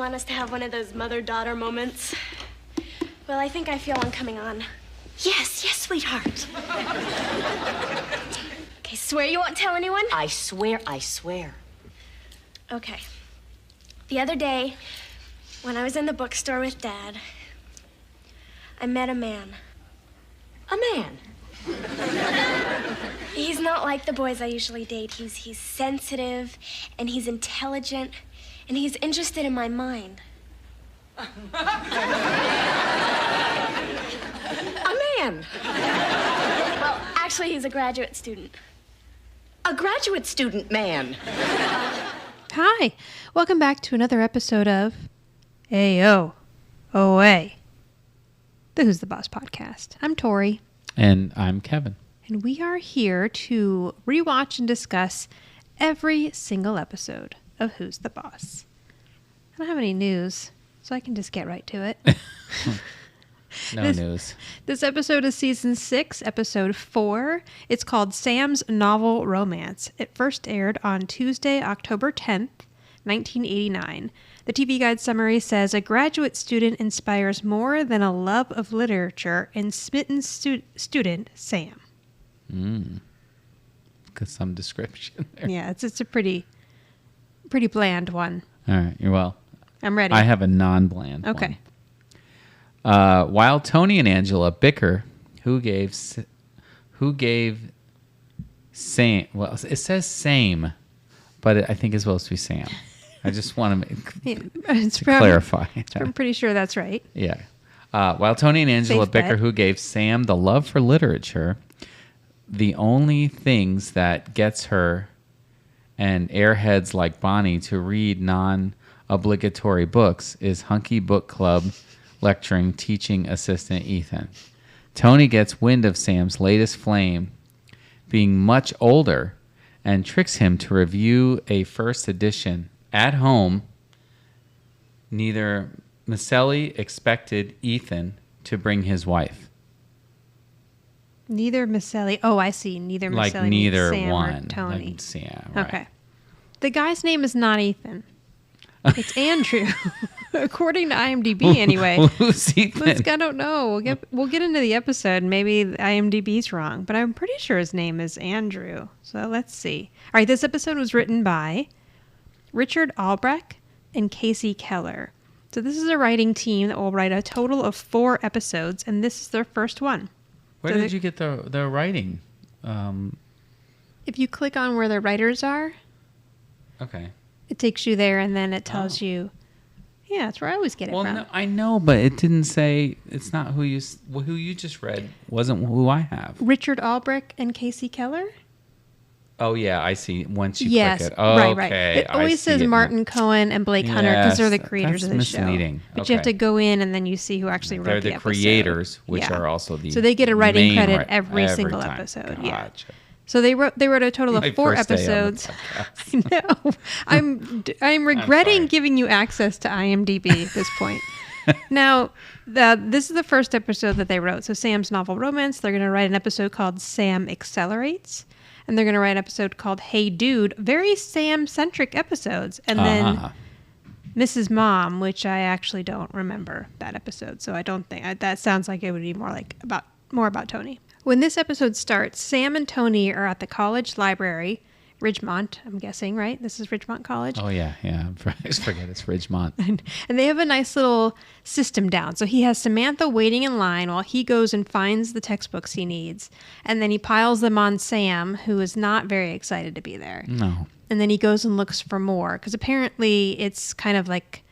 want us to have one of those mother-daughter moments? Well, I think I feel one coming on. Yes, sweetheart. Okay, swear you won't tell anyone? I swear. Okay. The other day, when I was in the bookstore with Dad, I met a man. A man? He's not like the boys I usually date. He's sensitive, and he's intelligent, and he's interested in my mind. A man? Well, actually, he's a graduate student. A graduate student man. Hi, welcome back to another episode of AOA, the Who's the Boss podcast. I'm Tori. And I'm Kevin. And we are here to rewatch and discuss every single episode of Who's the Boss. I don't have any news, so I can just get right to it. News. This episode is season 6, episode 4. It's called Sam's Novel Romance. It first aired on Tuesday, October 10th, 1989. The TV Guide summary says, a graduate student inspires more than a love of literature in smitten student Sam. Got some description there. Yeah, it's a pretty bland one. All right, you're well. I'm ready. I have a non-bland Okay. one. While Tony and Angela bicker, who gave Sam? Well, it says same, but I think it's supposed to be Sam. I just want to clarify. I'm pretty sure that's right. Yeah. While Tony and Angela Safe bicker bet. who gave Sam the love for literature, the only things that gets her and airheads like Bonnie to read non-obligatory books is Hunky Book Club lecturing teaching assistant Ethan. Tony gets wind of Sam's latest flame being much older and tricks him to review a first edition. At home, neither Micelli expected Ethan to bring his wife. Neither Micelli. Oh, I see. Neither Micelli Like means neither Sam one. or Tony. Like, yeah, right. Okay. The guy's name is not Ethan. It's Andrew, according to IMDb. Anyway, Who's Ethan? I don't know. We'll get into the episode. Maybe IMDb's wrong, but I'm pretty sure his name is Andrew. So let's see. All right, this episode was written by Richard Albrecht and Casey Keller. So this is a writing team that will write a total of 4 episodes, and this is their first one. Where So did you get the writing? If you click on where the writers are, Okay. it takes you there, and then it tells you. Yeah, that's where I always get it Well, from. no, I know, but it didn't say. It's not who you just read. Wasn't who I have. Richard Albrecht and Casey Keller? Oh yeah, I see. Once you Yes, click it. Oh, right. okay. It always I see says it now. Martin Cohen and Blake Hunter because they're the Yes, creators of the that's show. misleading. But you have Okay. to go in and then you see who actually wrote They're the the episode. creators, which Yeah. are also the So they get a writing main credit every single time. episode. Gotcha. Yeah. So they wrote a total of My 4 first day on the episodes. podcast. I know. I'm regretting sorry. giving you access to IMDb at this point. Now, this is the first episode that they wrote. So Sam's Novel Romance. They're going to write an episode called Sam Accelerates. And they're going to write an episode called Hey Dude. Very Sam-centric episodes. And then Mrs. Mom, which I actually don't remember that episode. So I don't think that sounds like it would be more about Tony. When this episode starts, Sam and Tony are at the college library, Ridgemont, I'm guessing, right? This is Ridgemont College. Oh yeah. I always forget it's Ridgemont. And they have a nice little system down. So he has Samantha waiting in line while he goes and finds the textbooks he needs. And then he piles them on Sam, who is not very excited to be there. No. And then he goes and looks for more. Because apparently it's kind of like...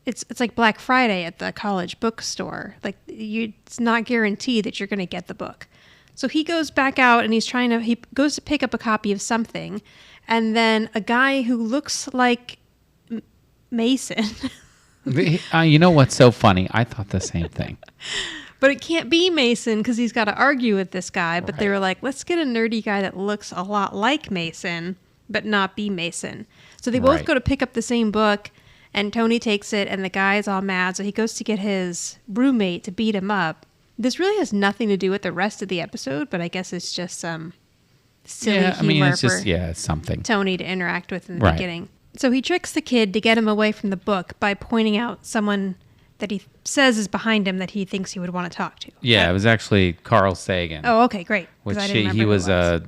It's like Black Friday at the college bookstore. Like it's not guaranteed that you're going to get the book. So he goes back out and he goes to pick up a copy of something. And then a guy who looks like Mason. You know what's so funny? I thought the same thing. But it can't be Mason because he's got to argue with this guy. But they were like, let's get a nerdy guy that looks a lot like Mason, but not be Mason. So they both go to pick up the same book. And Tony takes it, and the guy's all mad, so he goes to get his roommate to beat him up. This really has nothing to do with the rest of the episode, but I guess it's just some silly humor it's just, it's something. Tony to interact with in the beginning. So he tricks the kid to get him away from the book by pointing out someone that he says is behind him that he thinks he would want to talk to. Yeah, it was actually Carl Sagan. Oh, okay, great. 'Cause Which I didn't remember he who it was a.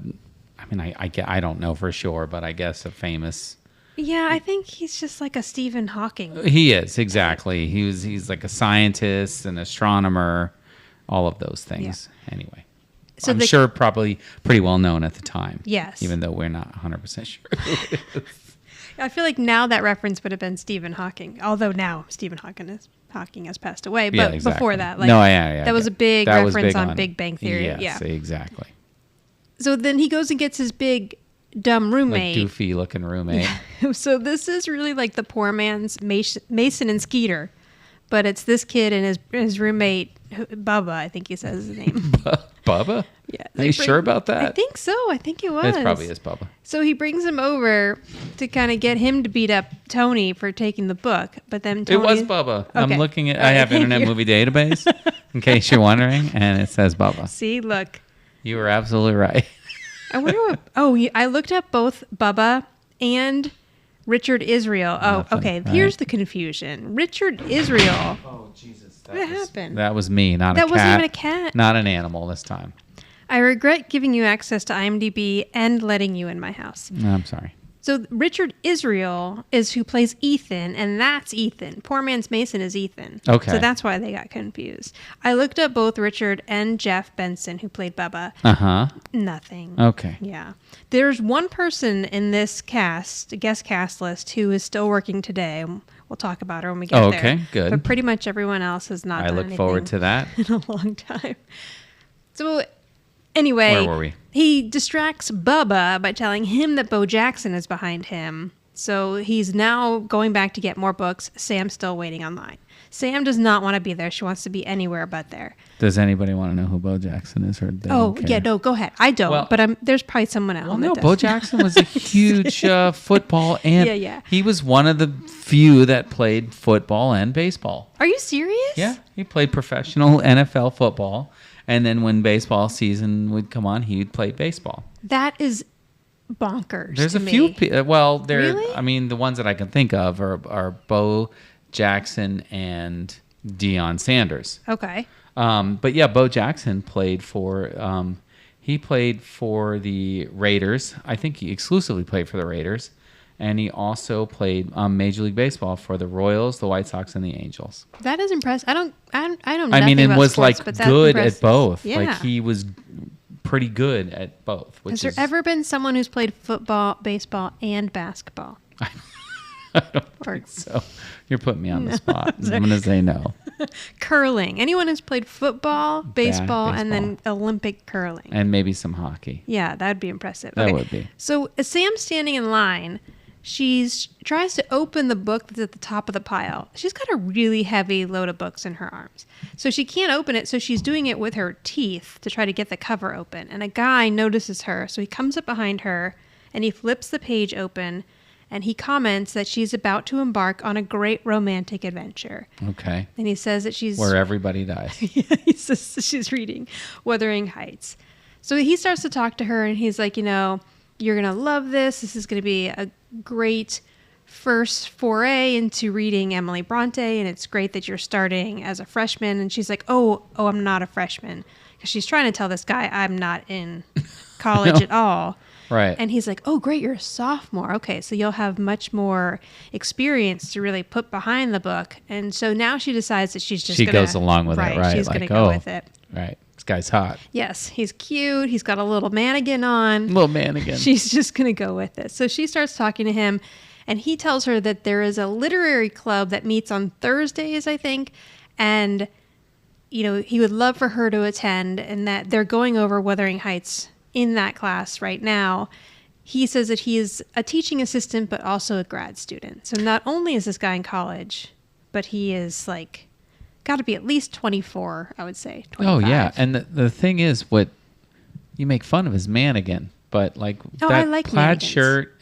I mean, I don't know for sure, but I guess a famous. Yeah, I think he's just like a Stephen Hawking. He is, exactly. He's like a scientist, an astronomer, all of those things. Anyway. So I'm sure probably pretty well known at the time. Yes. Even though we're not 100% sure who it is. I feel like now that reference would have been Stephen Hawking, although now Stephen Hawking has passed away. But Yeah, exactly. before that, that was a big that was reference big on Big Bang Theory. Yes, Yeah, exactly. So then he goes and gets his big dumb roommate. Like goofy looking roommate. So this is really like the poor man's Mason and Skeeter, but it's this kid and his roommate Bubba. I think he says his name. Bubba? Yeah. Are you sure about that? I think so. I think it was. It probably is Bubba. So he brings him over to kind of get him to beat up Tony for taking the book, but then Tony... It was Bubba. Okay. I'm looking at... All right, I have thank Internet you. Movie Database, in case you're wondering, and it says Bubba. See, look. You were absolutely right. I wonder what... Oh, I looked up both Bubba and Richard Israel. Oh, Nothing. okay. All Here's right. the confusion. Richard Israel... Oh, Jesus. What happened? That was me, not a cat. That wasn't even a cat. Not an animal this time. I regret giving you access to IMDb and letting you in my house. No, I'm sorry. So Richard Israel is who plays Ethan, and that's Ethan. Poor man's Mason is Ethan. Okay. So that's why they got confused. I looked up both Richard and Jeff Benson, who played Bubba. Uh-huh. Nothing. Okay. Yeah. There's one person in this guest cast list, who is still working today. We'll talk about her when we get there. Okay, good. But pretty much everyone else has not I done look forward to that. in a long time. So anyway, Where were we? He distracts Bubba by telling him that Bo Jackson is behind him. So he's now going back to get more books. Sam's still waiting online. Sam does not want to be there. She wants to be anywhere but there. Does anybody want to know who Bo Jackson is? Or they Oh, don't care? yeah, no, go ahead. I don't, Well- but there's probably someone else. Well, no, Bo Jackson was a huge football and Yeah. he was one of the few that played football and baseball. Are you serious? Yeah, he played professional NFL football, and then when baseball season would come on, he would play baseball. That is bonkers. There's to a me. few. Well, there. Really? I mean, the ones that I can think of are Bo Jackson and Deion Sanders. Okay. But yeah, Bo Jackson played for. He played for the Raiders. I think he exclusively played for the Raiders, and he also played Major League Baseball for the Royals, the White Sox, and the Angels. That is impressive. I don't know. I mean, and was sports, like but that's good impressive. at both. Yeah. Like he was pretty good at both. Which Has there is, ever been someone who's played football, baseball, and basketball? I don't Or- think so. You're putting me on the spot. sorry. I'm going to say no. Curling. Anyone who's played football, baseball, and then baseball. Olympic curling. And maybe some hockey. Yeah, that would be impressive. That would be. So as Sam's standing in line, she tries to open the book that's at the top of the pile. She's got a really heavy load of books in her arms. So she can't open it, so she's doing it with her teeth to try to get the cover open. And a guy notices her, so he comes up behind her and he flips the page open and he comments that she's about to embark on a great romantic adventure. Okay. And he says that she's... Where everybody dies. Yeah, he says she's reading Wuthering Heights. So he starts to talk to her and he's like, you're going to love this. This is going to be a great first foray into reading Emily Bronte. And it's great that you're starting as a freshman. And she's like, oh, I'm not a freshman. Because she's trying to tell this guy I'm not in college at all. Right. And he's like, oh, great, you're a sophomore. Okay, so you'll have much more experience to really put behind the book. And so now she decides that she's just She going to... goes along with it, right? She's Like, going to go with it. Right. This guy's hot. Yes, he's cute. He's got a little mannequin on. Little man again. She's just going to go with it. So she starts talking to him, and he tells her that there is a literary club that meets on Thursdays, I think, and, he would love for her to attend, and that they're going over Wuthering Heights in that class right now. He says that he is a teaching assistant, but also a grad student. So not only is this guy in college, but he is got to be at least 24, I would say. 25. Oh, yeah. And the thing is, what you make fun of his man again, but I that like plaid mannequins. shirt.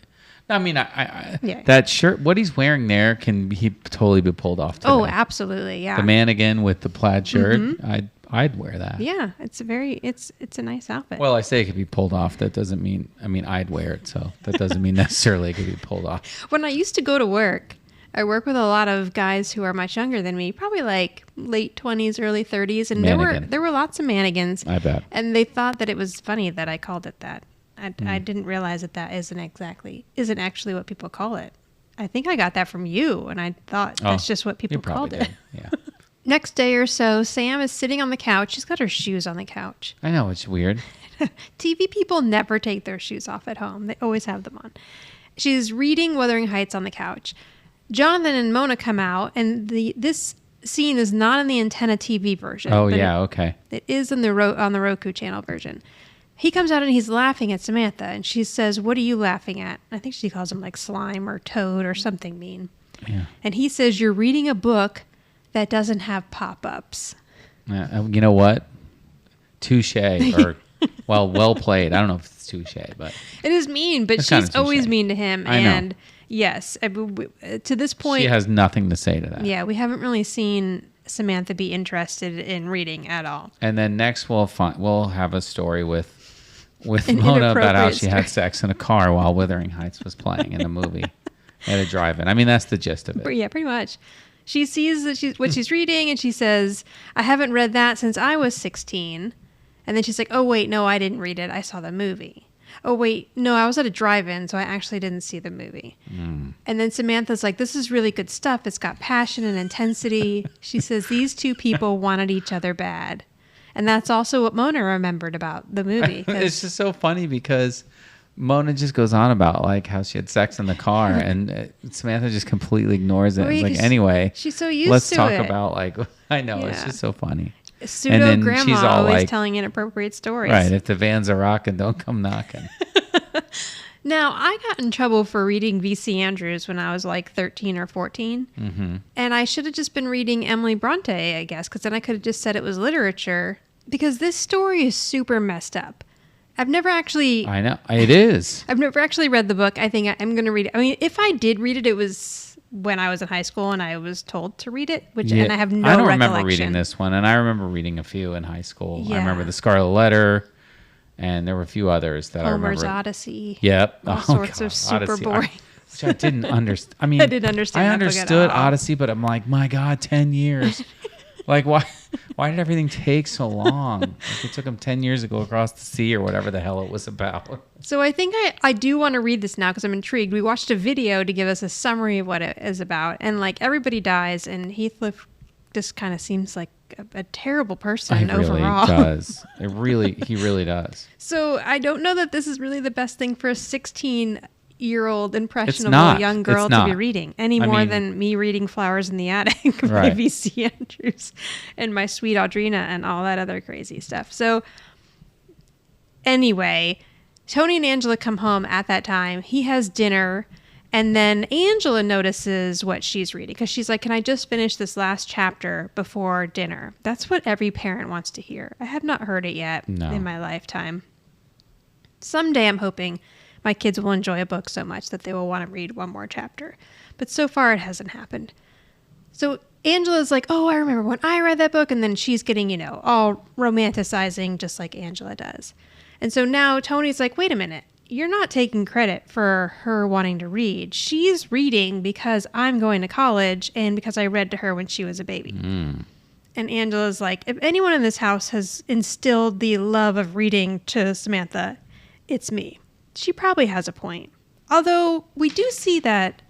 I mean, I Yeah. that shirt, what he's wearing there can totally be pulled off today. Oh, absolutely, yeah. The man again with the plaid shirt. I'd wear that. Yeah, it's a nice outfit. Well, I say it could be pulled off. That doesn't mean, I'd wear it. So that doesn't mean necessarily it could be pulled off. When I used to go to work, I work with a lot of guys who are much younger than me, probably like late 20s, early 30s. And there were lots of mannequins. I bet. And they thought that it was funny that I called it that. I didn't realize that isn't actually what people call it. I think I got that from you, and I thought that's just what people called it. Yeah. Next day or so, Sam is sitting on the couch. She's got her shoes on the couch. I know, it's weird. TV people never take their shoes off at home. They always have them on. She's reading Wuthering Heights on the couch. Jonathan and Mona come out, and this scene is not in the Antenna TV version. Oh, yeah, okay. It is on the Roku channel version. He comes out and he's laughing at Samantha, and she says, "What are you laughing at?" I think she calls him like slime or toad or something mean. Yeah. And he says, "You're reading a book that doesn't have pop-ups." You know what? Touche, or well played. I don't know if it's touche, but it is mean, but she's always mean to him. I know. And yes, to this point, she has nothing to say to that. Yeah, we haven't really seen Samantha be interested in reading at all. And then next we'll have a story with Mona about how she had sex in a car while Wuthering Heights was playing in the movie at a drive-in. I mean, that's the gist of it. Yeah, pretty much. She sees that what she's reading, and she says, "I haven't read that since I was 16." And then she's like, "Oh, wait, no, I didn't read it. I saw the movie. Oh, wait, no, I was at a drive-in, so I actually didn't see the movie." And then Samantha's like, "This is really good stuff. It's got passion and intensity." She says, "These two people wanted each other bad." And that's also what Mona remembered about the movie. It's just so funny because Mona just goes on about like how she had sex in the car, and Samantha just completely ignores it. It's like, anyway, she's so used let's to talk it. about like, I know, it's just so funny. Pseudo grandma she's all always like, telling inappropriate stories. Right, if the van's a rockin', don't come knocking. Now, I got in trouble for reading V.C. Andrews when I was like 13 or 14. Mm-hmm. And I should have just been reading Emily Bronte, I guess, because then I could have just said it was literature. Because this story is super messed up. I've never actually... I know, it is. I've never actually read the book. I think I'm going to read it. I mean, if I did read it, it was when I was in high school and I was told to read it, and I have no recollection. I don't remember reading this one, and I remember reading a few in high school. Yeah. I remember The Scarlet Letter, and there were a few others that I remember. Homer's Odyssey. Yep. All sorts of super Odyssey. boring. Which I didn't understand. I mean, I didn't understand. I understood Odyssey, but I'm like, my God, 10 years. Like, why did everything take so long? Like, it took them 10 years to go across the sea or whatever the hell it was about. So I think I do want to read this now because I'm intrigued. We watched a video to give us a summary of what it is about. And, like, everybody dies, and Heathcliff just kind of seems like a terrible person overall. He really does. He really does. So I don't know that this is really the best thing for a 16-year-old impressionable young girl to be reading any more than me reading Flowers in the Attic by V.C. Andrews and My Sweet Audrina and all that other crazy stuff. So anyway, Tony and Angela come home at that time. He has dinner, and then Angela notices what she's reading because she's like, "Can I just finish this last chapter before dinner?" That's what every parent wants to hear. I have not heard it yet in my lifetime. Someday I'm hoping my kids will enjoy a book so much that they will want to read one more chapter. But so far it hasn't happened. So Angela's like, "Oh, I remember when I read that book." And then she's getting, all romanticizing just like Angela does. And so now Tony's like, "Wait a minute. You're not taking credit for her wanting to read. She's reading because I'm going to college and because I read to her when she was a baby." And Angela's like, "If anyone in this house has instilled the love of reading to Samantha, it's me." She probably has a point. Although we do see that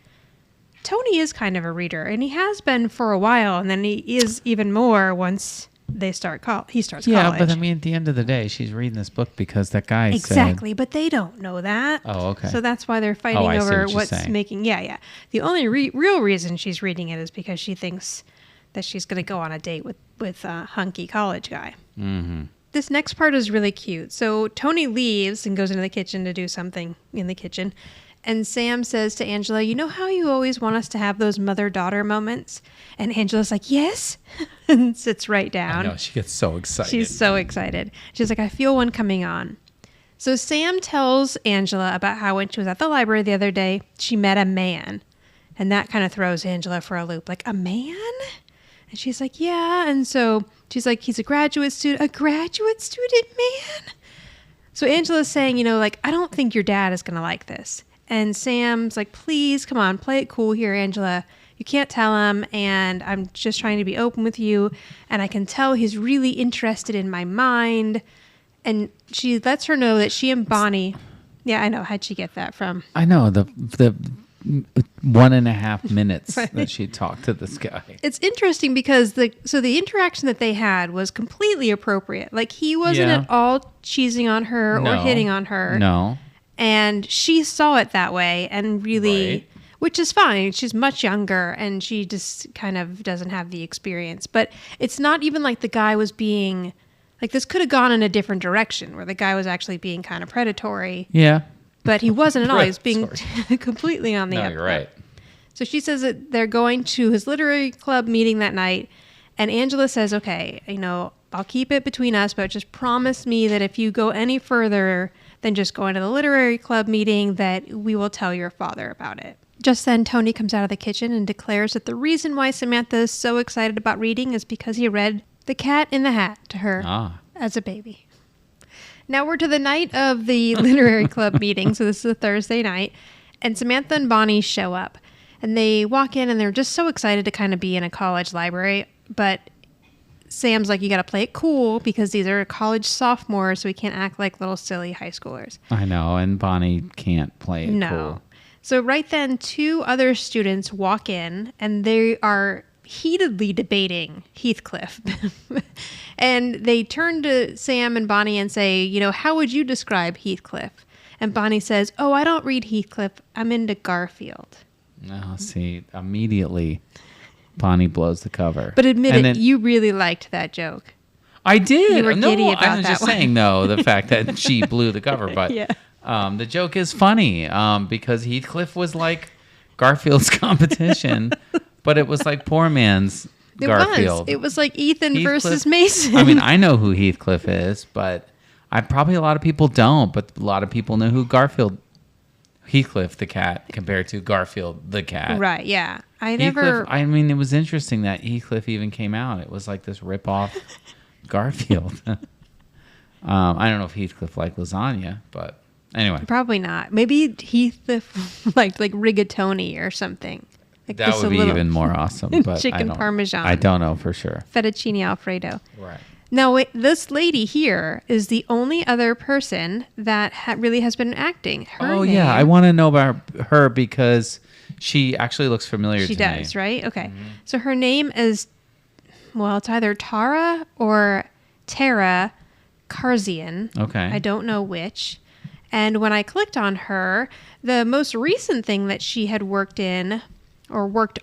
Tony is kind of a reader, and he has been for a while, and then he is even more once he starts college. Yeah, but I mean, at the end of the day, she's reading this book because that guy Exactly, but they don't know that. Oh, okay. So that's why they're fighting over what's making... Yeah. The only real reason she's reading it is because she thinks that she's going to go on a date with a hunky college guy. Mm-hmm. This next part is really cute. So Tony leaves and goes into the kitchen to do something in the kitchen. And Sam says to Angela, "You know how you always want us to have those mother-daughter moments?" And Angela's like, "Yes," and sits right down. I know, she gets so excited. She's so excited. She's like, "I feel one coming on." So Sam tells Angela about how when she was at the library the other day, she met a man. And that kind of throws Angela for a loop. Like, a man? And she's like, yeah. And so she's like, he's a graduate student, man. So Angela's saying, like, I don't think your dad is going to like this. And Sam's like, please, come on, play it cool here, Angela. You can't tell him, and I'm just trying to be open with you. And I can tell he's really interested in my mind. And she lets her know that she and Bonnie... Yeah, I know. How'd she get that from? I know, the 1.5 minutes Right. that she talked to this guy. It's interesting because the interaction that they had was completely appropriate. Like, he wasn't Yeah. at all cheesing on her or hitting on her. No. And she saw it that way and really... Right. Which is fine. She's much younger and she just kind of doesn't have the experience. But it's not even like the guy was being... Like, this could have gone in a different direction where the guy was actually being kind of predatory. Yeah. But he wasn't at all. He was being Predatory. completely on the No, up. you're right. So she says that they're going to his literary club meeting that night. And Angela says, okay, I'll keep it between us, but just promise me that if you go any further than just going to the literary club meeting, that we will tell your father about it. Just then, Tony comes out of the kitchen and declares that the reason why Samantha is so excited about reading is because he read The Cat in the Hat to her as a baby. Now we're to the night of the literary club meeting. So this is a Thursday night. And Samantha and Bonnie show up. And they walk in and they're just so excited to kind of be in a college library. But Sam's like, you got to play it cool because these are college sophomores, so we can't act like little silly high schoolers. I know, and Bonnie can't play it cool. So right then, two other students walk in, and they are heatedly debating Heathcliff. And they turn to Sam and Bonnie and say, how would you describe Heathcliff? And Bonnie says, oh, I don't read Heathcliff. I'm into Garfield. Oh, see, immediately Bonnie blows the cover. But admit it, you really liked that joke. I did. You were giddy about I'm that just one. saying, the fact that she blew the cover. But Yeah. the joke is funny because Heathcliff was like Garfield's competition, but it was like poor man's Garfield. It was like Ethan Heathcliff- versus Mason. I mean, I know who Heathcliff is, but probably a lot of people don't. But a lot of people know who Heathcliff the cat compared to Garfield the cat. Right, yeah. Heathcliff, I mean, it was interesting that Heathcliff even came out. It was like this rip-off Garfield. I don't know if Heathcliff liked lasagna, but anyway. Probably not. Maybe Heathcliff liked like rigatoni or something. Like That would be even more awesome. But chicken parmesan. I don't know for sure. Fettuccine Alfredo. Right. Now, this lady here is the only other person that really has been acting. Her name, yeah. I want to know about her because she actually looks familiar to me. She does, right? Okay. So her name is, it's either Tara or Tara Karzian. Okay. I don't know which. And when I clicked on her, the most recent thing that she had worked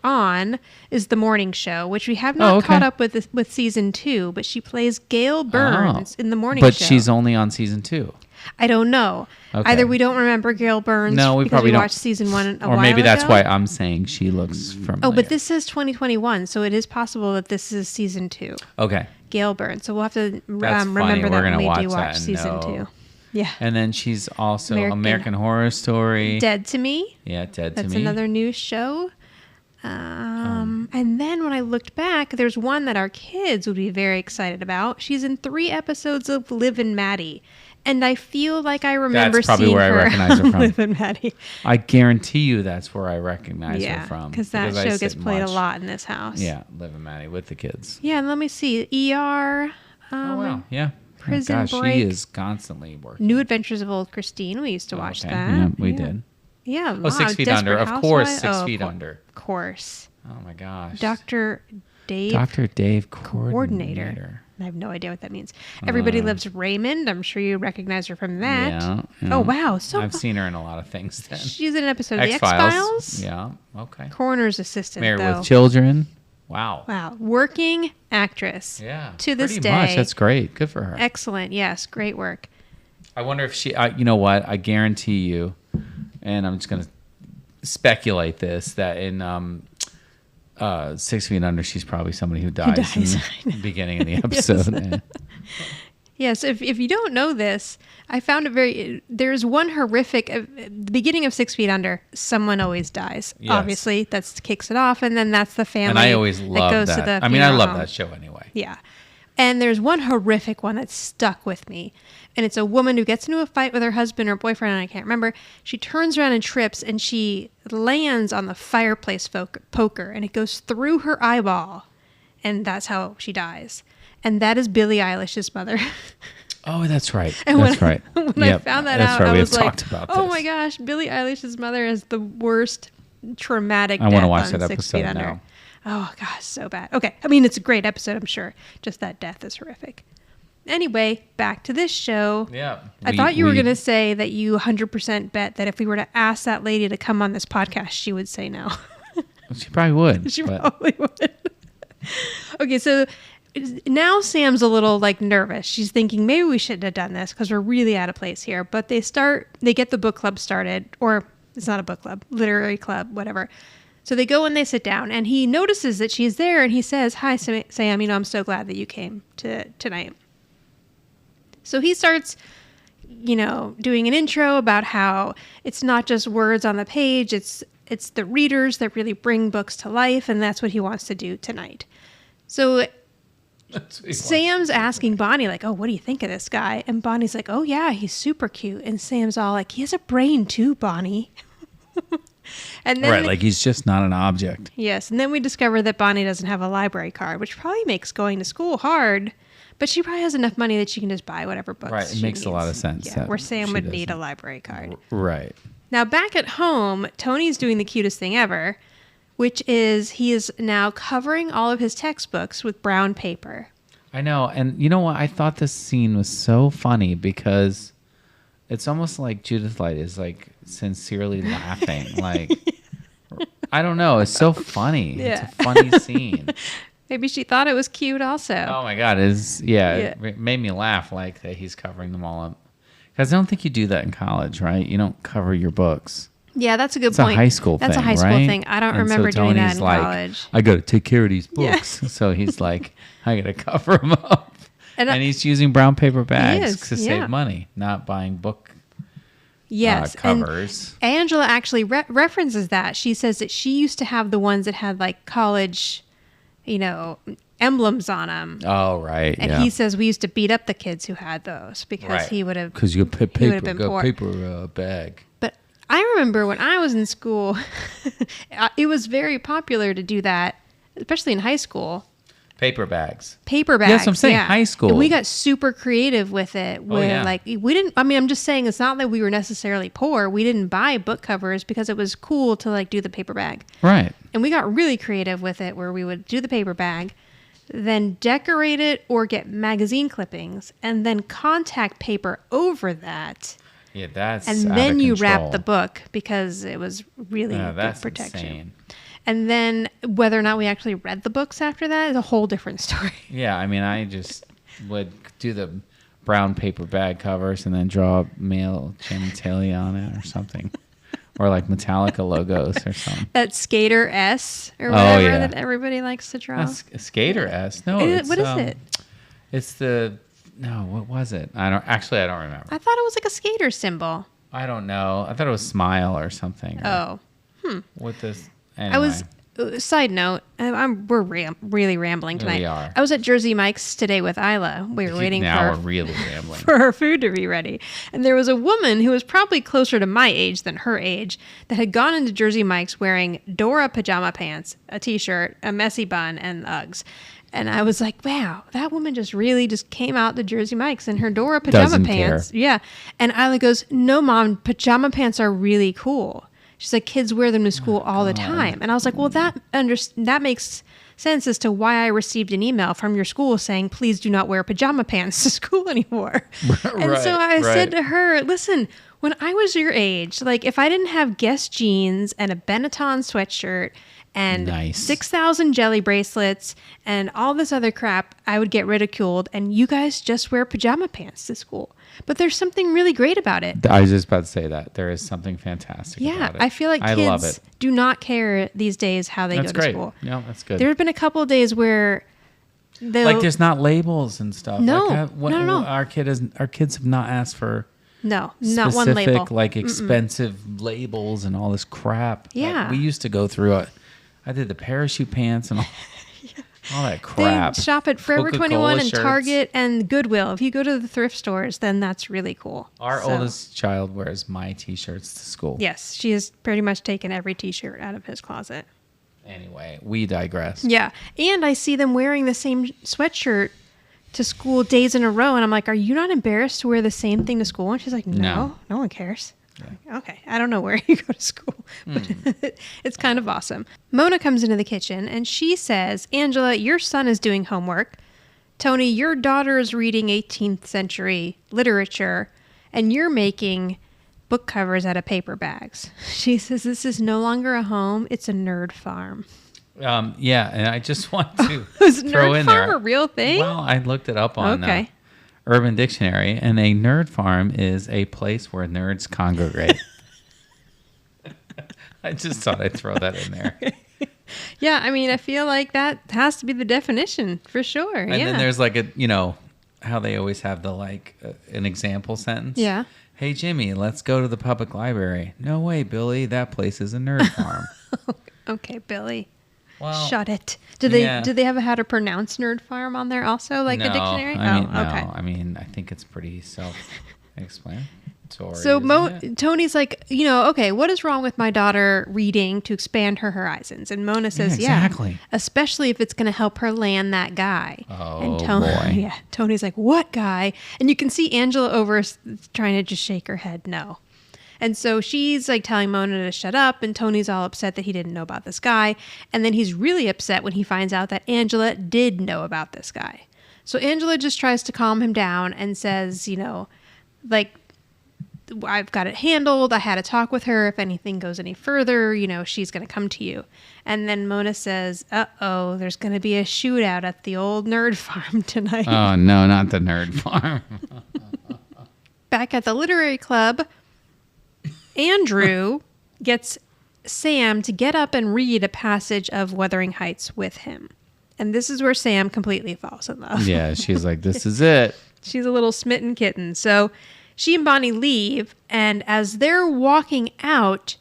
on is The Morning Show, which we have not caught up with season 2, but she plays Gail Burns in The Morning Show. But she's only on season 2. I don't know. Okay. Either we don't remember Gail Burns No, we because probably we don't. watched season 1 a Or while maybe that's ago. why I'm saying she looks familiar. Oh, but this says 2021, so it is possible that this is season 2. Okay. Gail Burns. So we'll have to That's remember funny. that We're when gonna we watch do that watch and season know. 2. Yeah. And then she's also American American Horror Story. Dead to Me. Yeah, Dead That's to Me. another new show. And then when I looked back, there's one that our kids would be very excited about. She's in 3 episodes of Liv and Maddie. And I feel like I remember That's probably seeing where I her recognize her on from. Liv and Maddie. I guarantee you that's where I recognize Yeah, her from. because that I show sit gets and played a watch- lot in this house. Yeah, Liv and Maddie with the kids. Yeah, and let me see. ER. Oh, wow. Yeah. Prison oh, gosh, Break. she is constantly working. New Adventures of Old Christine. We used to watch Okay, that. Yeah, we did. Yeah. Oh, 6 Feet Under. Of course, 6 Feet Of Under. course. Oh, my gosh. Dr. Dave. Dr. Dave Coordinator. I have no idea what that means. Everybody Loves Raymond. I'm sure you recognize her from that. Yeah. Oh, wow. So I've seen her in a lot of things then. she's in an episode of The X-Files. X-Files. Yeah, okay. Coroner's assistant, Married though. with Children. Wow. Wow. Working actress. Yeah. To this pretty day. much. That's great. Good for her. Excellent. Yes. Great work. I wonder if she, you know what? I guarantee you, and I'm just going to speculate this, that in 6 Feet Under, she's probably somebody who dies, dies. in the beginning of the episode. Yeah. Yes, if you don't know this, I found it there's one horrific, at the beginning of 6 Feet Under, someone always dies. Yes. Obviously, that kicks it off, and then that's the family And I always love goes that. to the I mean, I funeral love home. that show anyway. Yeah. And there's one horrific one that stuck with me. And it's a woman who gets into a fight with her husband or boyfriend, and I can't remember. She turns around and trips, and she lands on the fireplace poker, and it goes through her eyeball. And that's how she dies. And that is Billie Eilish's mother. Oh, that's right. And That's right. When I found that out, right. I We was have like, talked about oh this. my gosh, Billie Eilish's mother is the worst traumatic I death want to watch on that 6 episode Feet Under. now. Oh gosh, so bad. Okay, I mean, it's a great episode, I'm sure. Just that death is horrific. Anyway, back to this show. Yeah. I thought you were going to say that you 100% bet that if we were to ask that lady to come on this podcast, she would say no. She probably would. She but- probably would. Okay, so now Sam's a little like nervous. She's thinking maybe we shouldn't have done this because we're really out of place here. But they get the book club started, or it's not a book club, literary club, whatever. So they go and they sit down, and he notices that she's there, and he says, "Hi, Sam. I'm so glad that you came tonight." So he starts, doing an intro about how it's not just words on the page. It's the readers that really bring books to life, and that's what he wants to do tonight. So Sam's asking Bonnie, like, oh, what do you think of this guy? And Bonnie's like, oh, yeah, he's super cute. And Sam's all like, he has a brain too, Bonnie. And then Right, like he's just not an object. Yes, and then we discover that Bonnie doesn't have a library card, which probably makes going to school hard, but she probably has enough money that she can just buy whatever books Right, it she makes a lot needs. of sense Yeah, that where Sam she would need a doesn't. library card. Right. Now, back at home, Tony's doing the cutest thing ever, which is he is now covering all of his textbooks with brown paper. I know. And you know what? I thought this scene was so funny because it's almost like Judith Light is like sincerely laughing. Like, I don't know. It's so funny. Yeah. It's a funny scene. Maybe she thought it was cute also. Oh my God. It made me laugh like that he's covering them all up. Because I don't think you do that in college, right? You don't cover your books. Yeah, that's a good It's point. a high school thing, That's a high school right? thing. I don't And remember so doing that Tony's in like, college. I got to take care of these Yeah. books. So he's like, I got to cover them up. And And he's using brown paper bags is, to yeah. save money, not buying book Yes, covers. and Angela actually references that. She says that she used to have the ones that had like college, emblems on them. Oh, right. And he says we used to beat up the kids who had those because Right. he would have. Because you put he would've paper, been poor. paper bag. But I remember when I was in school, it was very popular to do that, especially in high school. Paper bags. Paper bags. Yes, I'm saying yeah. high school. And we got super creative with it. Where yeah. like we didn't. I mean, I'm just saying it's not that we were necessarily poor. We didn't buy book covers because it was cool to like do the paper bag. Right. And we got really creative with it, where we would do the paper bag, then decorate it or get magazine clippings, and then contact paper over that. Yeah, that's And out then of you control. wrap the book because it was really Yeah, good that's protection. insane. And then whether or not we actually read the books after that is a whole different story. Yeah, I mean, I just would do the brown paper bag covers and then draw male genitalia on it or something. Or like Metallica logos or something. That Skater S or Oh, whatever yeah. that everybody likes to draw. That's a Skater S. No, What is it? It's what was it? I don't remember. I thought it was like a skater symbol. I don't know. I thought it was Smile or something. Oh. With this. I was. Side note, we're really rambling tonight. We are. I was at Jersey Mike's today with Isla. We were waiting now for we're really rambling. for her food to be ready. And there was a woman who was probably closer to my age than her age that had gone into Jersey Mike's wearing Dora pajama pants, a t-shirt, a messy bun, and Uggs. And I was like, wow, that woman just really just came out to Jersey Mike's in her Dora pajama Doesn't pants. care. Yeah. And Isla goes, no, Mom, pajama pants are really cool. She's like, kids wear them to school all the time. And I was like, well, that makes sense as to why I received an email from your school saying, please do not wear pajama pants to school anymore. And so I said to her, listen, when I was your age, like if I didn't have Guess jeans and a Benetton sweatshirt and Nice. 6,000 jelly bracelets and all this other crap, I would get ridiculed. And you guys just wear pajama pants to school. But there's something really great about it. I was just about to say that. There is something fantastic Yeah, about it. I feel like I love kids it. do not care these days how they That's go to great. school. Yeah, that's good. There have been a couple of days where Like there's not labels and stuff. No, like, no. Our kids have not asked for not specific, one label. like expensive labels and all this crap. Yeah. We used to go through it. I did the parachute pants and all that crap. They shop at Forever Coca-Cola 21 and shirts. Target and Goodwill. If you go to the thrift stores, then that's really cool. Our oldest child wears my T-shirts to school. Yes, she has pretty much taken every T-shirt out of his closet. Anyway, we digress. Yeah, and I see them wearing the same sweatshirt to school days in a row, and I'm like, are you not embarrassed to wear the same thing to school? And she's like, no one cares. Yeah. Like, okay, I don't know where you go to school, but it's kind of awesome. Mona comes into the kitchen, and she says, Angela, your son is doing homework. Tony, your daughter is reading 18th century literature, and you're making book covers out of paper bags. She says, this is no longer a home, it's a nerd farm. Yeah, and I just want to Is throw nerd in farm there. a real thing? Well, I looked it up on Okay. Urban Dictionary, and a nerd farm is a place where nerds congregate. I just thought I'd throw that in there. Yeah, I mean, I feel like that has to be the definition for sure. And then there's like how they always have the an example sentence. Yeah. Hey, Jimmy, let's go to the public library. No way, Billy. That place is a nerd farm. Okay, Billy. Well, Shut it. Do they have a how to pronounce nerd farm on there also, like no, a dictionary? Okay. I mean, I think it's pretty self-explanatory. So Tony's like, okay, what is wrong with my daughter reading to expand her horizons? And Mona says, exactly. Especially if it's going to help her land that guy. Oh, and boy. Yeah, Tony's like, what guy? And you can see Angela over trying to just shake her head no. And so she's like telling Mona to shut up, and Tony's all upset that he didn't know about this guy. And then he's really upset when he finds out that Angela did know about this guy. So Angela just tries to calm him down and says, I've got it handled. I had a talk with her. If anything goes any further, she's going to come to you. And then Mona says, uh-oh, there's going to be a shootout at the old nerd farm tonight. Oh, no, not the nerd farm. Back at the literary club, Andrew gets Sam to get up and read a passage of Wuthering Heights with him. And this is where Sam completely falls in love. Yeah, she's like, this is it. She's a little smitten kitten. So she and Bonnie leave, and as they're walking out,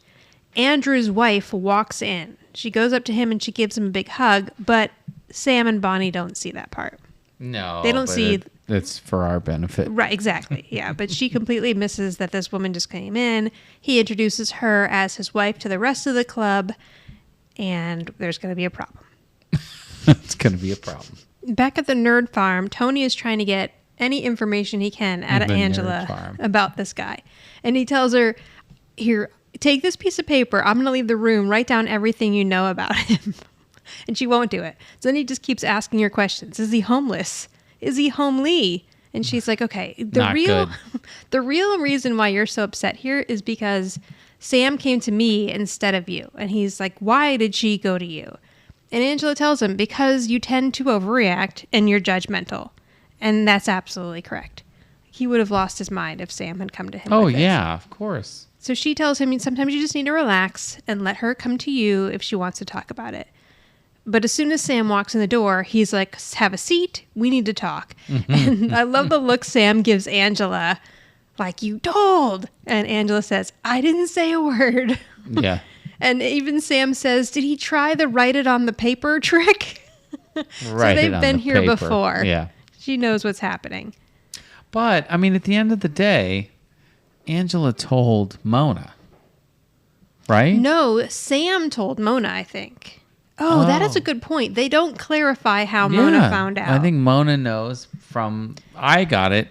Andrew's wife walks in. She goes up to him and she gives him a big hug, but Sam and Bonnie don't see that part. No. They don't see... It's for our benefit. Right, exactly. Yeah, but she completely misses that this woman just came in. He introduces her as his wife to the rest of the club, and there's going to be a problem. It's going to be a problem. Back at the nerd farm, Tony is trying to get any information he can out of Angela about this guy. And he tells her, here, take this piece of paper. I'm going to leave the room. Write down everything you know about him. And she won't do it. So then he just keeps asking her questions. Is he homeless? Is he homely? And she's like, okay, the real reason why you're so upset here is because Sam came to me instead of you. And he's like, why did she go to you? And Angela tells him, because you tend to overreact and you're judgmental. And that's absolutely correct. He would have lost his mind if Sam had come to him. Oh, yeah, of course. So she tells him sometimes you just need to relax and let her come to you if she wants to talk about it. But as soon as Sam walks in the door, he's like, have a seat. We need to talk. And I love the look Sam gives Angela, like, you told. And Angela says, I didn't say a word. Yeah. And even Sam says, did he try the write it on the paper trick? So they've been here before. Yeah. She knows what's happening. But, I mean, at the end of the day, Angela told Mona, right? No, Sam told Mona, I think. Oh, that is a good point. They don't clarify how Mona found out. I think Mona knows I got it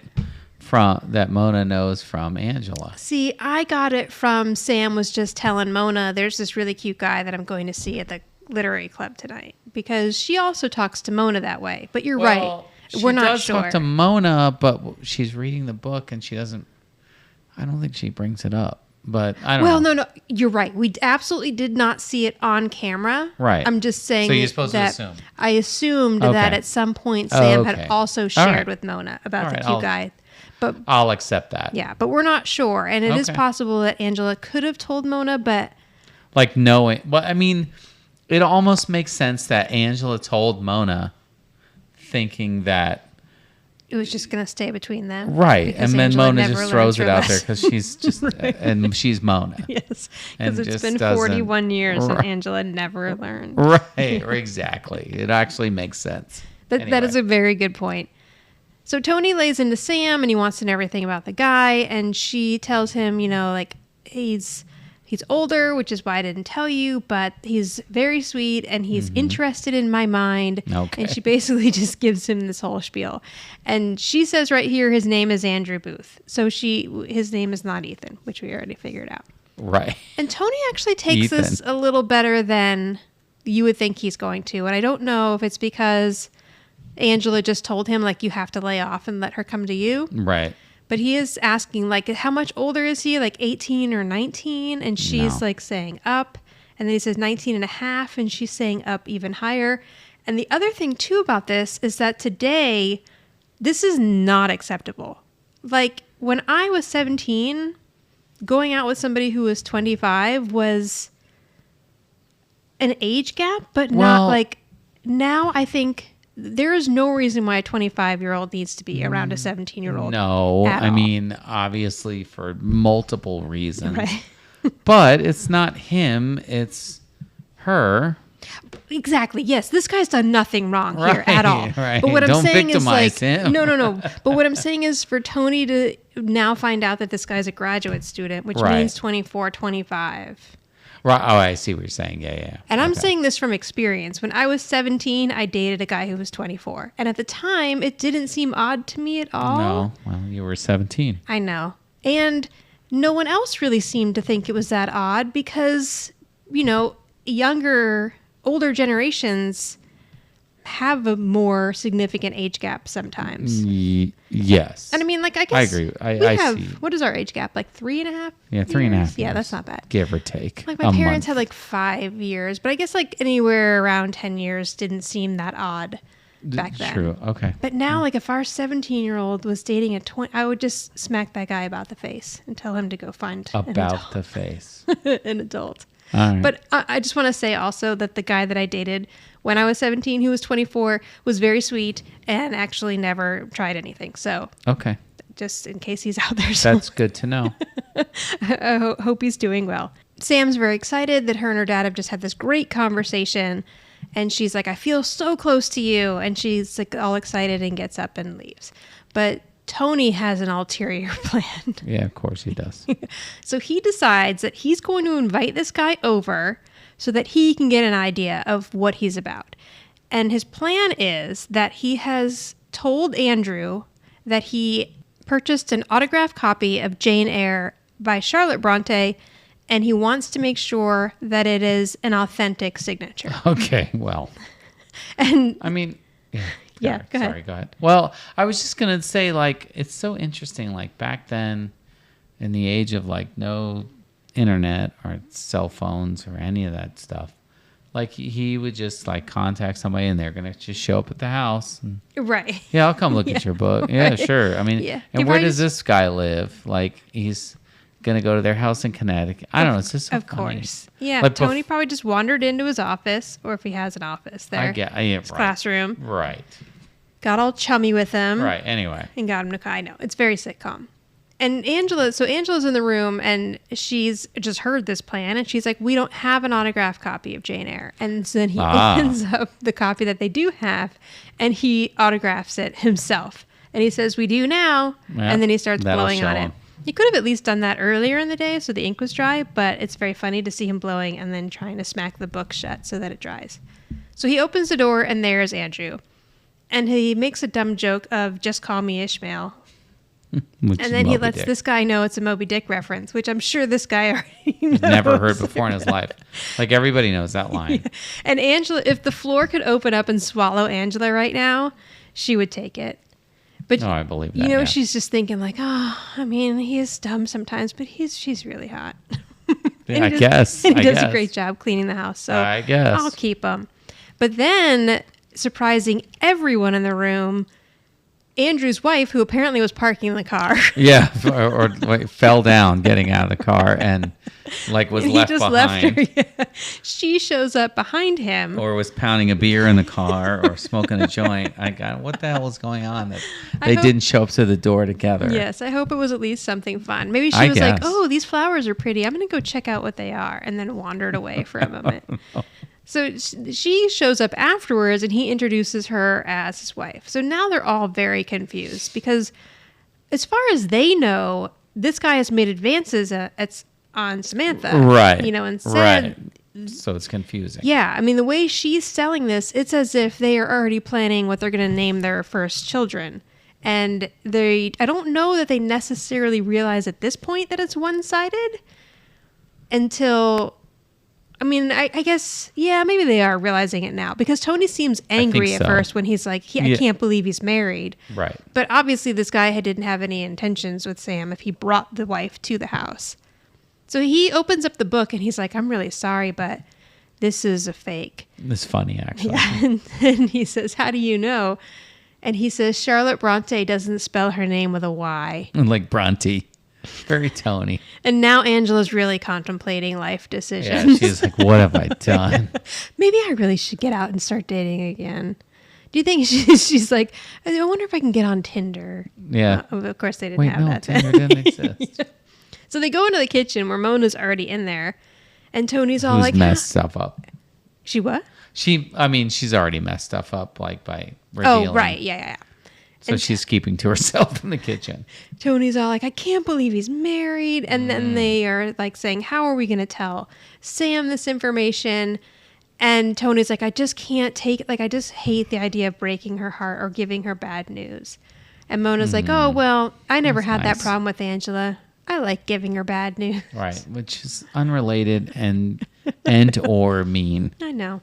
that Mona knows from Angela. See, I got it from Sam was just telling Mona, there's this really cute guy that I'm going to see at the literary club tonight. Because she also talks to Mona that way. But you're right. We're not sure. She does talk to Mona, but she's reading the book and she doesn't, I don't think she brings it up. But I don't know. No, you're right. We absolutely did not see it on camera. Right. I'm just saying so you're supposed that to assume. I assumed that at some point Sam had also shared with Mona about the cute guy. But I'll accept that. Yeah, but we're not sure. And it is possible that Angela could have told Mona, but... Like knowing... Well, I mean, it almost makes sense that Angela told Mona thinking that. It was just going to stay between them. Right. Because And then Angela Mona never just learns throws her it out there lesson. because she's just, and she's Mona. Yes. And Because it's just been doesn't- 41 years and Right. Angela never learned. Right. Exactly. It actually makes sense. That is Anyway. a very good point. So Tony lays into Sam and he wants to know everything about the guy. And she tells him, like, he's older, which is why I didn't tell you, but he's very sweet and he's interested in my mind. Okay. And she basically just gives him this whole spiel. And she says right here his name is Andrew Booth. So his name is not Ethan, which we already figured out. Right. And Tony actually takes this a little better than you would think he's going to. And I don't know if it's because Angela just told him, like, you have to lay off and let her come to you. Right. But he is asking, like, how much older is he? Like 18 or 19? And she's like saying up. And then he says 19 and a half. And she's saying up even higher. And the other thing, too, about this is that today, this is not acceptable. Like, when I was 17, going out with somebody who was 25 was an age gap, but not like now. I think there is no reason why a 25-year-old needs to be around a 17-year-old. No, at I all. mean, obviously for multiple reasons. Right. But it's not him, it's her. Exactly. Yes, this guy's done nothing wrong here Right, at all. right. But what I'm Don't saying is victimize like him. no. But what I'm saying is for Tony to now find out that this guy's a graduate student, which Right. means 24, 25. Right. Oh, I see what you're saying. Yeah. And I'm Okay. saying this from experience. When I was 17, I dated a guy who was 24. And at the time, it didn't seem odd to me at all. No, well, you were 17. I know. And no one else really seemed to think it was that odd because, older generations have a more significant age gap sometimes. Yes. And I mean, like, I guess I agree. I see. What is our age gap? Like 3.5? Yeah, 3.5 years? Yeah, years. that's not bad. Give or take. Like, my a parents month. had like 5 years, but I guess like anywhere around 10 years didn't seem that odd back then. True. Okay. But now, like, if our 17-year-old was dating a 20, I would just smack that guy about the face and tell him to go find About the face. an adult. All right. But I just want to say also that the guy that I dated when I was 17, who was 24, was very sweet and actually never tried anything. So Okay. just in case he's out there. That's good to know. I hope he's doing well. Sam's very excited that her and her dad have just had this great conversation. And she's like, I feel so close to you. And she's like all excited and gets up and leaves. But Tony has an ulterior plan. Yeah, of course he does. So he decides that he's going to invite this guy over so that he can get an idea of what he's about. And his plan is that he has told Andrew that he purchased an autographed copy of Jane Eyre by Charlotte Bronte, and he wants to make sure that it is an authentic signature. Okay, well. And I mean, Yeah, go ahead. Sorry, go ahead. Well, I was just going to say, like, it's so interesting. Like, back then, in the age of, like, no internet or cell phones or any of that stuff, like, he would just, like, contact somebody and they're going to just show up at the house. And, right. yeah, I'll come look at your book. Yeah, right. sure. I mean, Yeah. and He where probably does this guy live? Like, he's going to go to their house in Connecticut. I don't know. It's just so Of funny. course. Yeah, Like, Tony probably just wandered into his office, or if he has an office there. I get, yeah, his right. classroom. Right. Got all chummy with him. Right. Anyway. And got him to I know. It's very sitcom. And Angela's in the room and she's just heard this plan and she's like, we don't have an autographed copy of Jane Eyre. And so then he opens up the copy that they do have and he autographs it himself. And he says, we do now. Yeah, and then he starts that'll blowing show on it. him. He could have at least done that earlier in the day so the ink was dry, but it's very funny to see him blowing and then trying to smack the book shut so that it dries. So he opens the door and there's Andrew. And he makes a dumb joke of just call me Ishmael. Which And is then he Moby lets Dick. this guy know it's a Moby Dick reference, which I'm sure this guy already knows. Never heard before in his life. Like, everybody knows that line. And Angela, if the floor could open up and swallow Angela right now, she would take it. But No, I believe that. you know, yeah. she's just thinking like, oh, I mean, he is dumb sometimes, but she's really hot. I guess. And he I does a guess. great job cleaning the house. So I guess. I'll keep him. But then, surprising everyone in the room, Andrew's wife, who apparently was parking the car. Yeah, or like, fell down getting out of the car and like was and left he just behind. left her. Yeah. She shows up behind him. Or was pounding a beer in the car or smoking a joint. I got what the hell was going on that they didn't show up to the door together. Yes, I hope it was at least something fun. Maybe she I was like, guess. oh, these flowers are pretty. I'm going to go check out what they are. And then wandered away for a moment. So she shows up afterwards and he introduces her as his wife. So now they're all very confused because as far as they know, this guy has made advances on Samantha. Right. And said... Right. So it's confusing. Yeah. I mean, the way she's selling this, it's as if they are already planning what they're going to name their first children. And I don't know that they necessarily realize at this point that it's one-sided until... I mean, I guess, yeah, maybe they are realizing it now because Tony seems angry at first when he's like, I can't believe he's married. Right. But obviously this guy didn't have any intentions with Sam if he brought the wife to the house. So he opens up the book and he's like, I'm really sorry, but this is a fake. It's funny, actually. Yeah. And he says, how do you know? And he says, Charlotte Bronte doesn't spell her name with a Y. Like Bronte. Very Tony. And now Angela's really contemplating life decisions. Yeah, she's like, what have I done? Maybe I really should get out and start dating again. Do you think she's like, I wonder if I can get on Tinder? Yeah. Of course, they didn't have that. Tinder didn't exist. Yeah. So they go into the kitchen where Mona's already in there. And Tony's all Who's like... messed stuff up. She what? She's already messed stuff up like by revealing. Oh, right. Yeah. So she's keeping to herself in the kitchen. Tony's all like, I can't believe he's married. And then they are like saying, how are we going to tell Sam this information? And Tony's like, I just can't take it. Like, I just hate the idea of breaking her heart or giving her bad news. And Mona's like, oh, well, I never had that nice. problem with Angela. I like giving her bad news. Right. Which is unrelated and or mean. I know.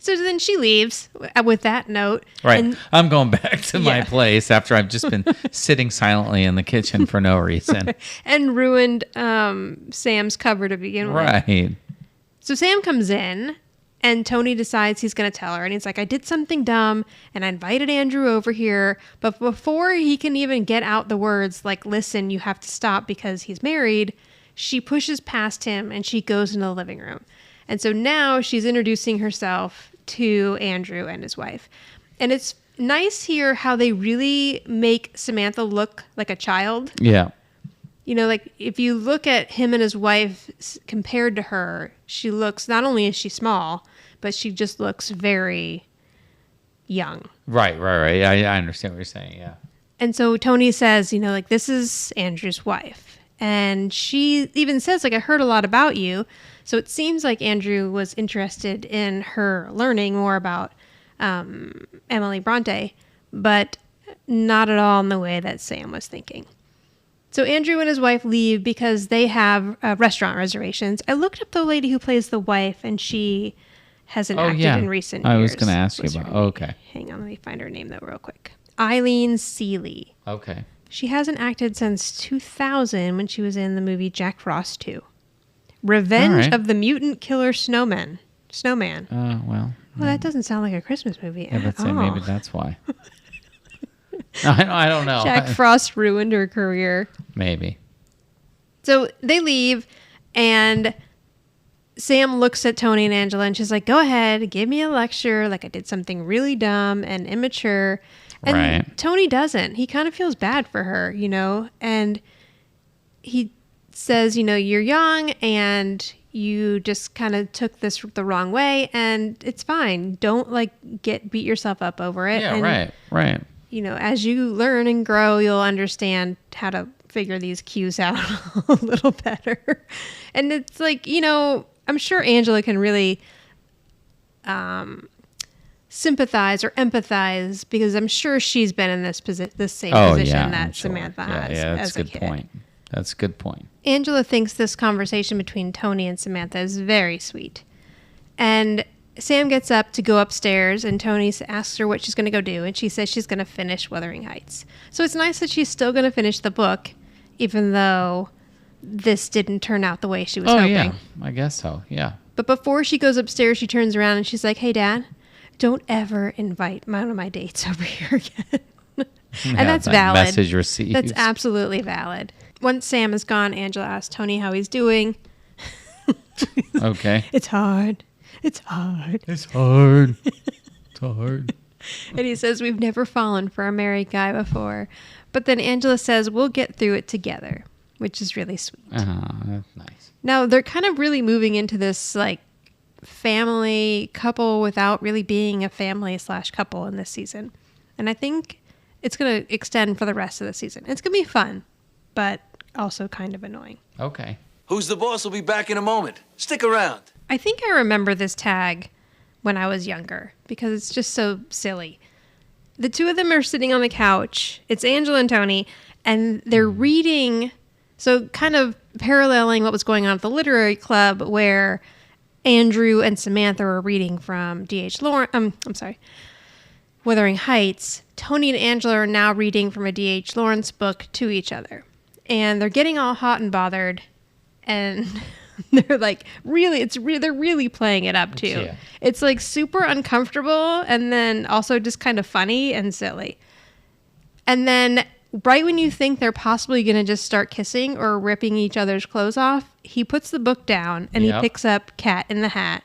So then she leaves with that note. Right. And I'm going back to my place after I've just been sitting silently in the kitchen for no reason. and ruined Sam's cover to begin with. Right. So Sam comes in and Tony decides he's going to tell her. And he's like, I did something dumb and I invited Andrew over here. But before he can even get out the words like, listen, you have to stop because he's married, she pushes past him and she goes into the living room. And so now she's introducing herself to Andrew and his wife. And it's nice here how they really make Samantha look like a child. Yeah. Like if you look at him and his wife compared to her, she looks, not only is she small, but she just looks very young. Right. I understand what you're saying. Yeah. And so Tony says, like, this is Andrew's wife. And she even says, like, I heard a lot about you. So it seems like Andrew was interested in her learning more about Emily Bronte, but not at all in the way that Sam was thinking. So Andrew and his wife leave because they have restaurant reservations. I looked up the lady who plays the wife, and she hasn't acted in recent years. I was going to ask you What's about. her name? Okay. Hang on, let me find her name though real quick. Eileen Seeley. Okay. She hasn't acted since 2000 when she was in the movie Jack Frost 2. Revenge of the Mutant Killer Snowman. Well, that doesn't sound like a Christmas movie I at would say all. maybe that's why. I don't know. Jack Frost ruined her career. Maybe. So they leave, and Sam looks at Tony and Angela, and she's like, go ahead, give me a lecture, like I did something really dumb and immature. And Right. Tony doesn't. He kind of feels bad for her, and he says, you're young, and you just kind of took this the wrong way, and it's fine. Don't, beat yourself up over it. Yeah, and, right. As you learn and grow, you'll understand how to figure these cues out a little better. And it's like, I'm sure Angela can really sympathize or empathize because I'm sure she's been in this same position that Samantha has as a kid. That's a good point. Angela thinks this conversation between Tony and Samantha is very sweet. And Sam gets up to go upstairs, and Tony asks her what she's going to go do, and she says she's going to finish Wuthering Heights. So it's nice that she's still going to finish the book, even though this didn't turn out the way she was hoping. Yeah, I guess so, yeah. But before she goes upstairs, she turns around and she's like, hey, Dad, don't ever invite one of my dates over here again. And Yeah, that's that valid. message received. That's absolutely valid. Once Sam is gone, Angela asks Tony how he's doing. Okay. It's hard. It's hard. It's hard. It's hard. And he says, we've never fallen for a married guy before. But then Angela says, we'll get through it together, which is really sweet. That's nice. Now, they're kind of really moving into this, like, family couple without really being a family / couple in this season. And I think it's going to extend for the rest of the season. It's going to be fun, but also kind of annoying. Okay. Who's the boss will be back in a moment. Stick around. I think I remember this tag when I was younger because it's just so silly. The two of them are sitting on the couch. It's Angela and Tony, and they're reading. So kind of paralleling what was going on at the literary club where Andrew and Samantha were reading from D.H. Lawrence. Wuthering Heights. Tony and Angela are now reading from a D.H. Lawrence book to each other. And they're getting all hot and bothered. And they're like, they're really playing it up too. Yeah. It's like super uncomfortable and then also just kind of funny and silly. And then right when you think they're possibly going to just start kissing or ripping each other's clothes off, he puts the book down and he picks up Cat in the Hat.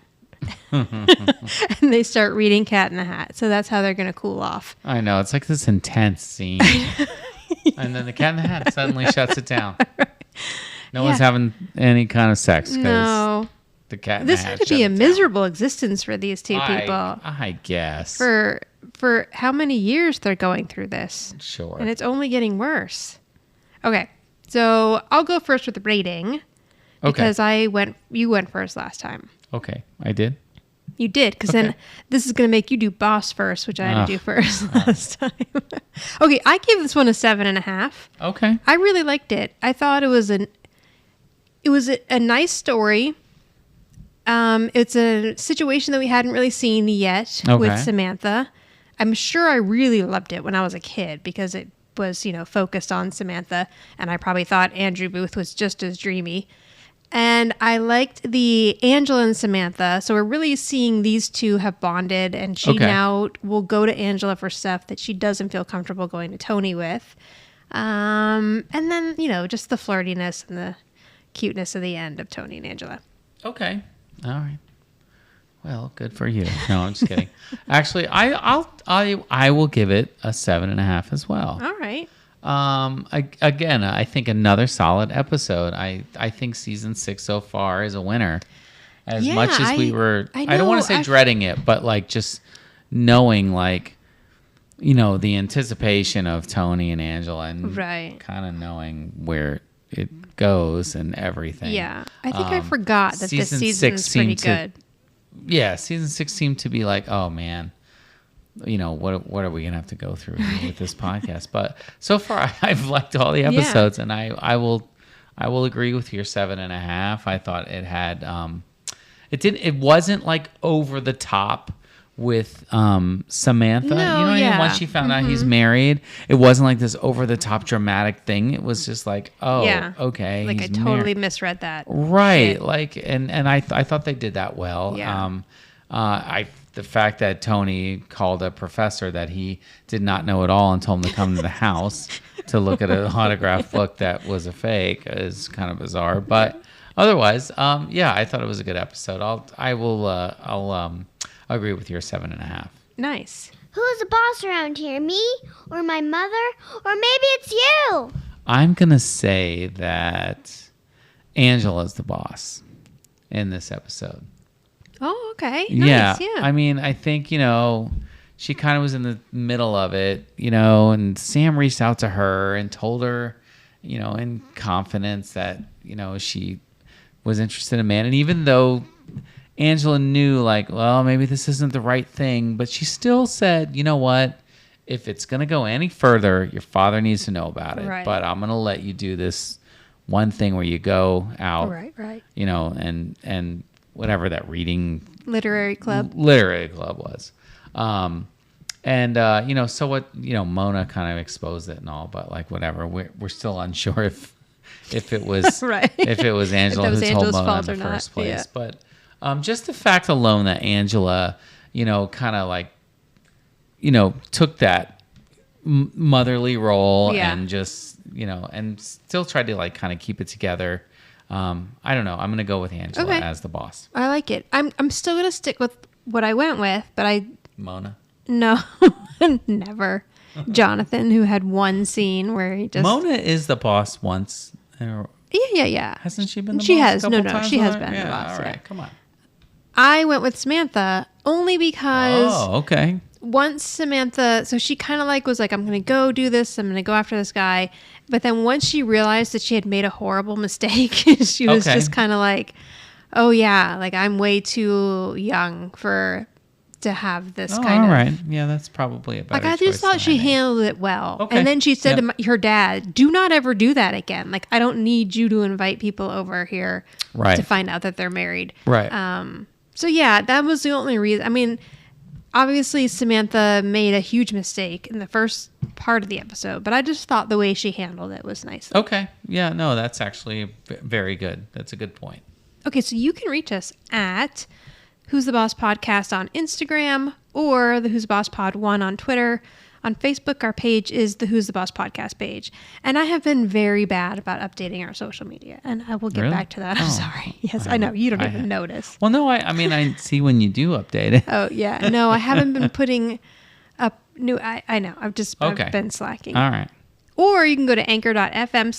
And they start reading Cat in the Hat. So that's how they're going to cool off. I know. It's like this intense scene. And then the Cat in the Hat suddenly shuts it down. No one's having any kind of sex because No. the Cat in the This Hat had to shut be a it down. miserable existence for these two people. I guess. For how many years they're going through this. Sure. And it's only getting worse. Okay. So I'll go first with the rating. Because you went first last time. Okay. I did? You did, because then this is going to make you do boss first, which I had to do first last time. Okay, I gave this one a 7.5. Okay. I really liked it. I thought it was a nice story. It's a situation that we hadn't really seen yet with Samantha. I'm sure I really loved it when I was a kid because it was, focused on Samantha, and I probably thought Andrew Booth was just as dreamy. And I liked the Angela and Samantha. So we're really seeing these two have bonded, and she now will go to Angela for stuff that she doesn't feel comfortable going to Tony with. And then, just the flirtiness and the cuteness of the end of Tony and Angela. Okay. All right. Well, good for you. No, I'm just kidding. Actually, I will give it a 7.5 as well. All right. Again, I think another solid episode. I think season 6 so far is a winner. As much as we were, I don't want to say dreading it, but like just knowing the anticipation of Tony and Angela and kind of knowing where it goes and everything. Yeah. I think I forgot that this season is pretty good. Season 6 seemed to be like, oh man, what are we gonna have to go through with this podcast? But so far, I've liked all the episodes, and I will agree with your 7.5. I thought it had it wasn't like over the top with Samantha. No, once she found out he's married, it wasn't like this over the top dramatic thing. It was just like, okay, like I totally misread that. Right, and I thought they did that well. Yeah. The fact that Tony called a professor that he did not know at all and told him to come to the house to look at an autographed book that was a fake is kind of bizarre. But otherwise, I thought it was a good episode. I'll agree with your 7.5. Nice. Who's the boss around here? Me or my mother? Or maybe it's you? I'm gonna say that Angela's the boss in this episode. Oh, okay. Nice, yeah. I mean, I think, she kind of was in the middle of it, and Sam reached out to her and told her, in confidence that, she was interested in a man. And even though Angela knew, maybe this isn't the right thing, but she still said, you know what? If it's going to go any further, your father needs to know about it. Right. But I'm going to let you do this one thing where you go out, right. And whatever that literary club was. So what, Mona kind of exposed it and all, but whatever, we're still unsure if it was if it was Angela who told Mona in the first place. Yeah. But just the fact alone that Angela, kind of took that motherly role Yeah. and just, and still tried to like kind of keep it together. I don't know. I'm going to go with Angela Okay. as the boss. I like it. I'm still going to stick with what I went with, but Mona. no, never. Jonathan, who had one scene where he just... Mona is the boss once. Yeah. Hasn't she been the She boss? has. a couple No, times she has already? been the Yeah, boss, all right, yeah. come on. I went with Samantha only because... Oh, okay. Once Samantha, so she kind of like was like, I'm going to go do this. I'm going to go after this guy. But then once she realized that she had made a horrible mistake, she was Okay. just kind of like, oh yeah, like I'm way too young to have this kind all of. right. Yeah, that's probably a better Like I choice just thought than she I made. handled it well. Okay. And then she said Yep. to her dad, do not ever do that again. Like I don't need you to invite people over here Right. to find out that they're married. Right. So yeah, that was the only reason. I mean, obviously Samantha made a huge mistake in the first part of the episode, but I just thought the way she handled it was nice. Okay. Yeah, no, that's actually very good. That's a good point. Okay, so you can reach us at Who's the Boss Podcast on Instagram or the Who's the Boss Pod 1 on Twitter. On Facebook, our page is the Who's the Boss Podcast page. And I have been very bad about updating our social media, and I will get Really? back to that. I'm Oh, sorry. Yes, I know. You don't even notice. Well, no, I mean, I see when you do update it. Oh, yeah. No, I haven't been putting up new... I know. I've Okay. been slacking. All right. Or you can go to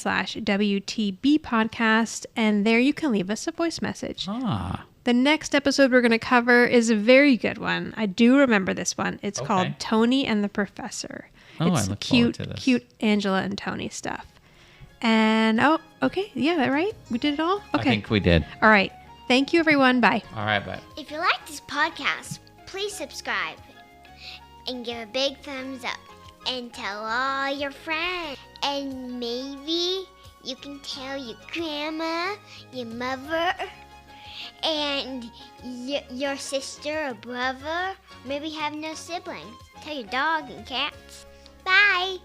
anchor.fm/WTB podcast, and there you can leave us a voice message. Ah, The next episode we're going to cover is a very good one. I do remember this one. It's Okay. called Tony and the Professor. Oh, It's I look forward to this. cute Angela and Tony stuff. And, okay. Yeah, that right? We did it all? I Okay. think we did. All right. Thank you, everyone. Bye. All right, bye. If you like this podcast, please subscribe and give a big thumbs up and tell all your friends. And maybe you can tell your grandma, your mother, and your sister or brother. Maybe you have no siblings. Tell your dog and cats. Bye.